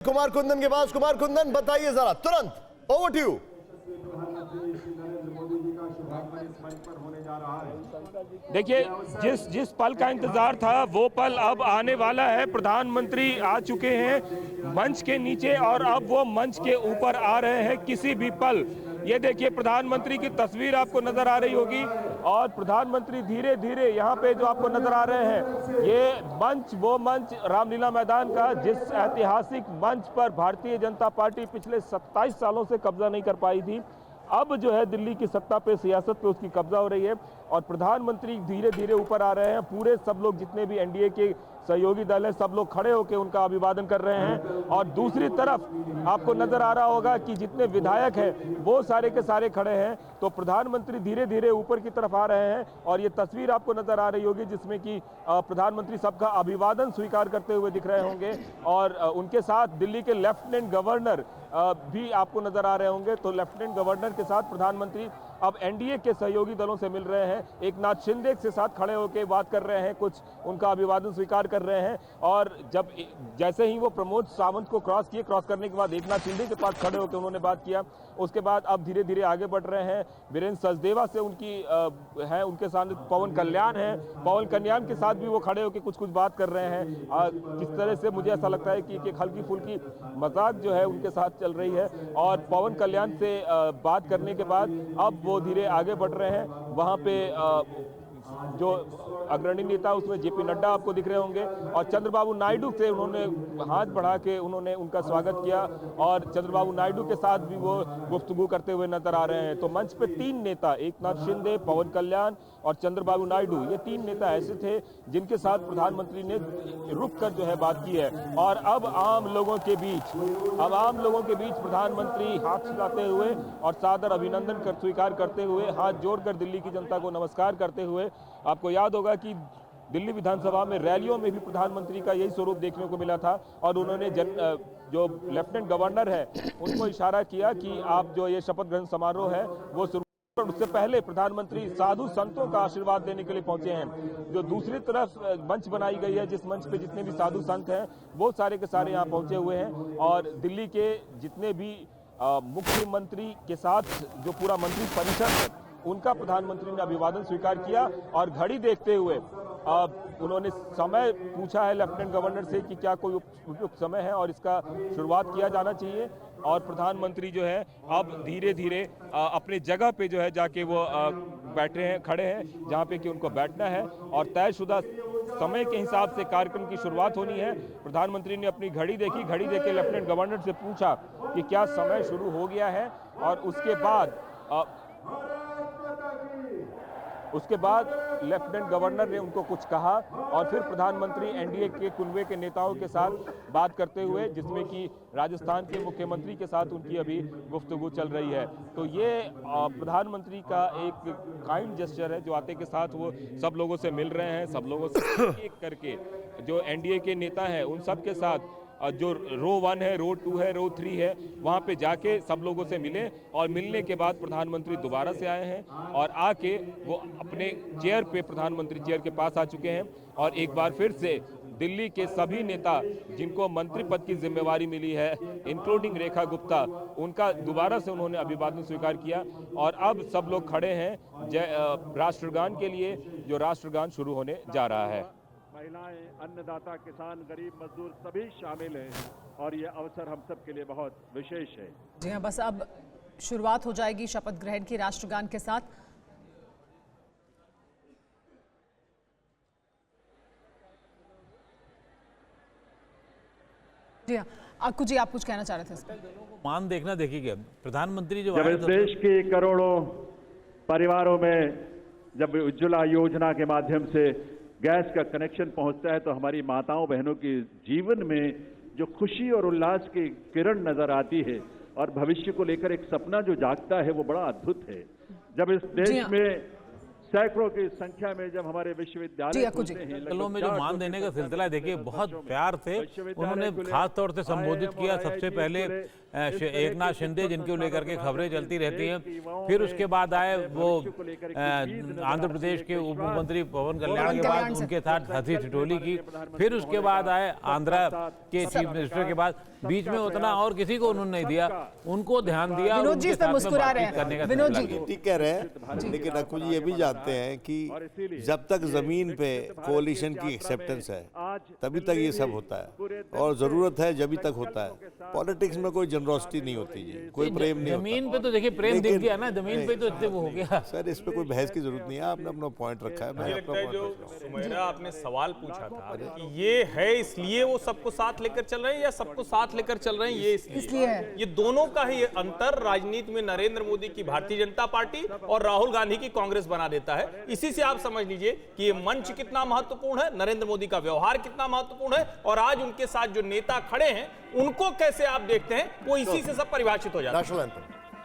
कुमार कुंदन के पास। कुमार कुंदन, बताइए जरा तुरंत, ओवर टू यू। देखिए, जिस पल का इंतजार था वो पल अब आने वाला है। प्रधानमंत्री आ चुके हैं मंच के नीचे और अब वो मंच के ऊपर आ रहे हैं किसी भी पल। ये देखिए, प्रधानमंत्री की तस्वीर आपको नजर आ रही होगी और प्रधानमंत्री धीरे धीरे यहाँ पे जो आपको नजर आ रहे हैं, ये मंच वो मंच रामलीला मैदान का जिस ऐतिहासिक मंच पर भारतीय जनता पार्टी पिछले 27 सालों से कब्जा नहीं कर पाई थी, अब जो है दिल्ली की सत्ता पे, सियासत पे उसकी कब्जा हो रही है और प्रधानमंत्री धीरे धीरे ऊपर आ रहे हैं। पूरे सब लोग, जितने भी एनडीए के सहयोगी दल हैं, सब लोग खड़े होकर उनका अभिवादन कर रहे हैं और दूसरी तरफ आपको नजर आ रहा होगा कि जितने विधायक हैं वो सारे के सारे खड़े हैं। तो प्रधानमंत्री धीरे धीरे ऊपर की तरफ आ रहे हैं और ये तस्वीर आपको नजर आ रही होगी जिसमें कि प्रधानमंत्री सबका अभिवादन स्वीकार करते हुए दिख रहे होंगे और उनके साथ दिल्ली के लेफ्टिनेंट गवर्नर भी आपको नजर आ रहे होंगे। तो लेफ्टिनेंट गवर्नर के साथ प्रधानमंत्री अब एनडीए के सहयोगी दलों से मिल रहे हैं। एक नाथ शिंदे के साथ खड़े होकर बात कर रहे हैं, कुछ उनका अभिवादन स्वीकार कर रहे हैं और जैसे ही वो प्रमोद सावंत को क्रॉस करने के बाद एक नाथ शिंदे के पास खड़े होकर उन्होंने बात किया। उसके बाद अब धीरे धीरे आगे बढ़ रहे हैं। वीरेंद्र सचदेवा से उनकी है, उनके साथ पवन कल्याण है, पवन कल्याण के साथ भी वो खड़े होकर कुछ बात कर रहे हैं। किस तरह से मुझे ऐसा लगता है कि एक हल्की फुल्की मजाक जो है उनके साथ चल रही है और पवन कल्याण से बात करने के बाद अब वो धीरे आगे बढ़ रहे हैं। वहां पे जो अग्रणी नेता उसमें जेपी नड्डा आपको दिख रहे होंगे और चंद्रबाबू नायडू से उन्होंने हाथ बढ़ा के उन्होंने उनका स्वागत किया और चंद्रबाबू नायडू के साथ भी वो गुफ्तगू करते हुए नजर आ रहे हैं। तो मंच पे तीन नेता, एकनाथ शिंदे, पवन कल्याण और चंद्रबाबू नायडू, ये तीन नेता ऐसे थे जिनके साथ प्रधानमंत्री ने रुक कर जो है बात की है और अब आम लोगों के बीच प्रधानमंत्री हाथ हिलाते हुए और सादर अभिनंदन स्वीकार करते हुए, हाथ जोड़कर दिल्ली की जनता को नमस्कार करते हुए। आपको याद होगा कि दिल्ली विधानसभा में रैलियों में भी प्रधानमंत्री का यही स्वरूप देखने को मिला था और उन्होंने जो लेफ्टिनेंट गवर्नर है उनको इशारा किया कि आप जो ये शपथ ग्रहण समारोह है वो शुरू। उससे पहले प्रधानमंत्री साधु संतों का आशीर्वाद देने के लिए पहुंचे हैं। जो दूसरी तरफ मंच बनाई गई है, जिस मंच पे जितने भी साधु संत हैं वो सारे के सारे यहाँ पहुंचे हुए हैं और दिल्ली के जितने भी मुख्यमंत्री के साथ जो पूरा मंत्री परिषद है उनका प्रधानमंत्री ने अभिवादन स्वीकार किया और घड़ी देखते हुए उन्होंने समय पूछा है लेफ्टिनेंट गवर्नर से कि क्या कोई उपयुक्त समय है और इसका शुरुआत किया जाना चाहिए और प्रधानमंत्री जो है अब धीरे धीरे अपने जगह पे जो है जाके वो बैठे हैं, खड़े हैं जहाँ पे कि उनको बैठना है और तयशुदा समय के हिसाब से कार्यक्रम की शुरुआत होनी है। प्रधानमंत्री ने अपनी घड़ी देखी, घड़ी देख के लेफ्टिनेंट गवर्नर से पूछा कि क्या समय शुरू हो गया है और उसके बाद लेफ्टिनेंट गवर्नर ने उनको कुछ कहा और फिर प्रधानमंत्री एनडीए के कुनबे के नेताओं के साथ बात करते हुए, जिसमें कि राजस्थान के मुख्यमंत्री के साथ उनकी अभी गुफ्तगू चल रही है। तो ये प्रधानमंत्री का एक काइंड जेस्चर है जो आते के साथ वो सब लोगों से मिल रहे हैं, सब लोगों से एक करके जो एनडीए के नेता हैं उन सब के साथ जो रो 1 है, रो 2 है, रो 3 है, वहाँ पे जाके सब लोगों से मिले और मिलने के बाद प्रधानमंत्री दोबारा से आए हैं और आके वो अपने चेयर पे, प्रधानमंत्री चेयर के पास आ चुके हैं और एक बार फिर से दिल्ली के सभी नेता जिनको मंत्री पद की जिम्मेवारी मिली है, इंक्लूडिंग रेखा गुप्ता, उनका दोबारा से उन्होंने अभिवादन स्वीकार किया और अब सब लोग खड़े हैं राष्ट्रगान के लिए, जो राष्ट्रगान शुरू होने जा रहा है। महिलाएं, अन्नदाता, किसान, गरीब मजदूर सभी शामिल हैं और ये अवसर हम सब के लिए बहुत विशेष है। जी हाँ, बस अब शुरुआत हो जाएगी शपथ ग्रहण की राष्ट्रगान के साथ। जी हाँ, आपको जी आप कुछ कहना चाह रहे थे इसमें? मान देखना देखिए, प्रधानमंत्री जो जब इस देश के करोड़ों परिवारों में जब उज्ज्वला योजना के माध्यम से गैस का कनेक्शन पहुंचता है तो हमारी माताओं बहनों के जीवन में जो खुशी और उल्लास की किरण नजर आती है और भविष्य को लेकर एक सपना जो जागता है वो बड़ा अद्भुत है। जब इस देश में सैकड़ों की संख्या में जब हमारे विश्वविद्यालय खुलते हैं, स्कूलों में जो मान देने का सिलसिला देखिए, बहुत प्यार से उन्होंने खास तौर से संबोधित किया। सबसे पहले एकनाथ शिंदे, जिनको लेकर के खबरें चलती रहती हैं। फिर उसके बाद आए वो आंध्र प्रदेश के उप मुख्यमंत्री पवन कल्याण के बाद उनके साथ हंसी ठिठोली की। फिर उसके बाद आए आंध्रा के चीफ मिनिस्टर के बाद, बीच में उतना और किसी को उन्होंने नहीं दिया, उनको ध्यान दिया। विनोद जी इस पे मुस्कुरा रहे हैं। विनोद जी ठीक कह रहे हैं, लेकिन अक्कू जी ये भी जानते हैं कि जब तक जमीन पे कोalition की एक्सेप्टेंस है तभी तक ये सब होता है, और जरूरत है जब तक होता है। पॉलिटिक्स में कोई जनरॉसिटी नहीं होती जी, कोई प्रेम नहीं होता। जमीन पे तो देखिए प्रेम दिख गया ना, जमीन पे तो इतने वो हो गया। सर इस पे कोई बहस की जरूरत नहीं है, आपने अपना पॉइंट रखा है। मुझे लगता है जो सुमेरा आपने सवाल पूछा था कि ये है इसलिए वो सबको साथ लेकर चल रहे हैं या सबको साथ लेकर चल रहे हैं ये इसलिए है। ये दोनों का ही अंतर राजनीति में नरेंद्र मोदी की भारतीय जनता पार्टी और राहुल गांधी की कांग्रेस बना देता है। इसी से आप समझ लीजिए कि ये मंच कितना महत्वपूर्ण है, नरेंद्र मोदी का व्यवहार कितना महत्वपूर्ण है, और आज उनके साथ जो नेता खड़े हैं उनको कैसे आप देखते हैं, वो इसी से सब परिभाषित हो जाता है। National anthem